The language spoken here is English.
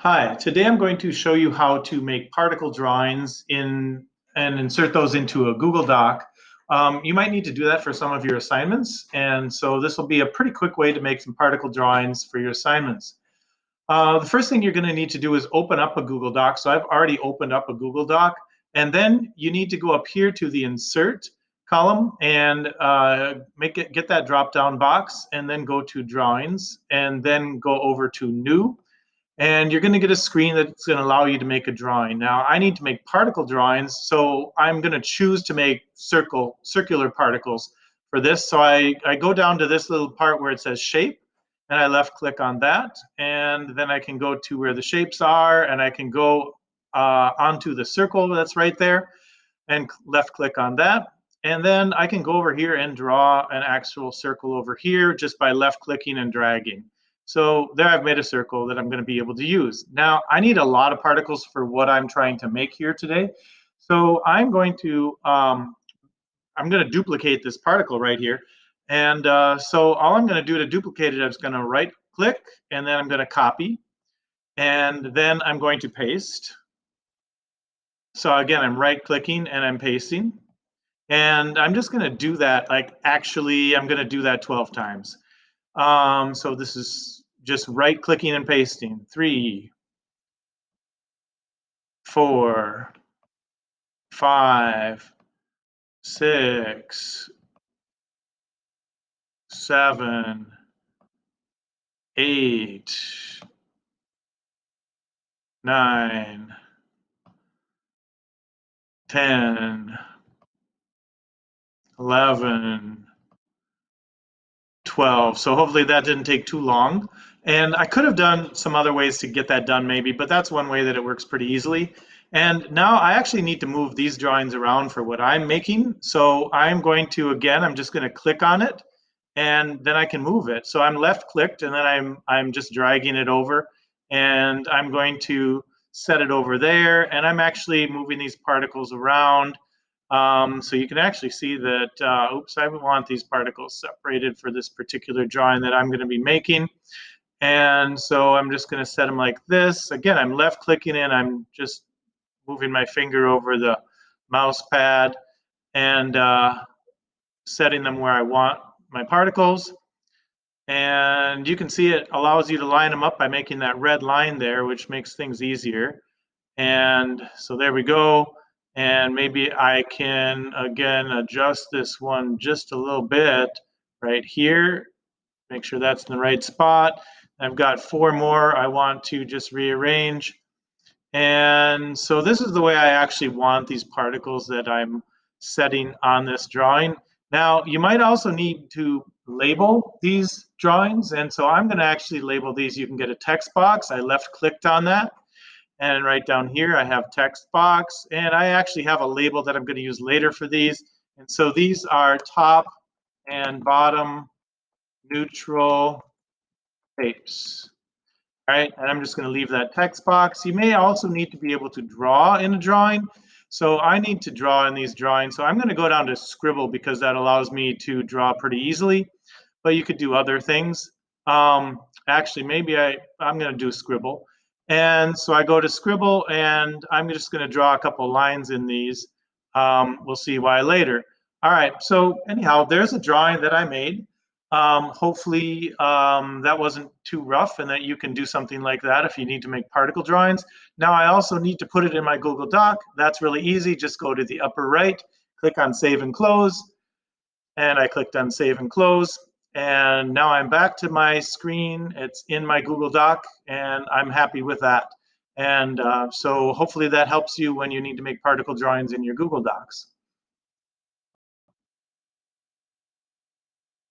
Hi, today I'm going to show you how to make particle drawings and insert those into a Google Doc. You might need to do that for some of your assignments, and so this will be a pretty quick way to make some particle drawings for your assignments. The first thing you're going to need to do is open up a Google Doc. So I've already opened up a Google Doc, and then you need to go up here to the Insert column and get that drop-down box, and then go to Drawings, and then go over to New. And you're going to get a screen that's going to allow you to make a drawing. Now, I need to make particle drawings, so I'm going to choose to make circular particles for this. So I go down to this little part where it says Shape, and I left click on that, and then I can go to where the shapes are, and I can go onto the circle that's right there, and left click on that. And then I can go over here and draw an actual circle over here just by left clicking and dragging. So there I've made a circle that I'm going to be able to use. Now I need a lot of particles for what I'm trying to make here today. So I'm going to duplicate this particle right here. And so all I'm going to do to duplicate it is going to right click, and then I'm going to copy, and then I'm going to paste. So again, I'm right clicking and I'm pasting. And I'm just going to do that, I'm going to do that 12 times. So this is just right clicking and pasting. 3, 4, 5, 6, 7, 8, 9, 10, 11, 12. So hopefully that didn't take too long. And I could have done some other ways to get that done maybe, but that's one way that it works pretty easily. And now I actually need to move these drawings around for what I'm making. So I'm going to, again, I'm just going to click on it, and then I can move it. So I'm left clicked, and then I'm just dragging it over, and I'm going to set it over there, and I'm actually moving these particles around. So you can actually see that, oops, I want these particles separated for this particular drawing that I'm going to be making. And so I'm just going to set them like this. Again, I'm left clicking and I'm just moving my finger over the mouse pad and setting them where I want my particles. And you can see it allows you to line them up by making that red line there, which makes things easier. And so there we go. And maybe I can, again, adjust this one just a little bit right here. Make sure that's in the right spot. I've got 4 more I want to just rearrange. And so this is the way I actually want these particles that I'm setting on this drawing. Now, you might also need to label these drawings. And so I'm going to actually label these. You can get a text box. I left clicked on that. And right down here, I have text box, and I actually have a label that I'm going to use later for these. And so these are top and bottom neutral shapes. All right, and I'm just going to leave that text box. You may also need to be able to draw in a drawing. So I need to draw in these drawings. So I'm going to go down to Scribble because that allows me to draw pretty easily. But you could do other things. Actually, maybe I'm going to do Scribble. And so I go to Scribble, and I'm just going to draw a couple lines in these. We'll see why later. All right, so anyhow, there's a drawing that I made. Hopefully that wasn't too rough and that you can do something like that if you need to make particle drawings. Now I also need to put it in my Google Doc. That's really easy. Just go to the upper right, click on Save and Close, and I clicked on Save and Close. And now I'm back to my screen. It's in my Google Doc, and I'm happy with that. And so hopefully that helps you when you need to make particle drawings in your Google Docs.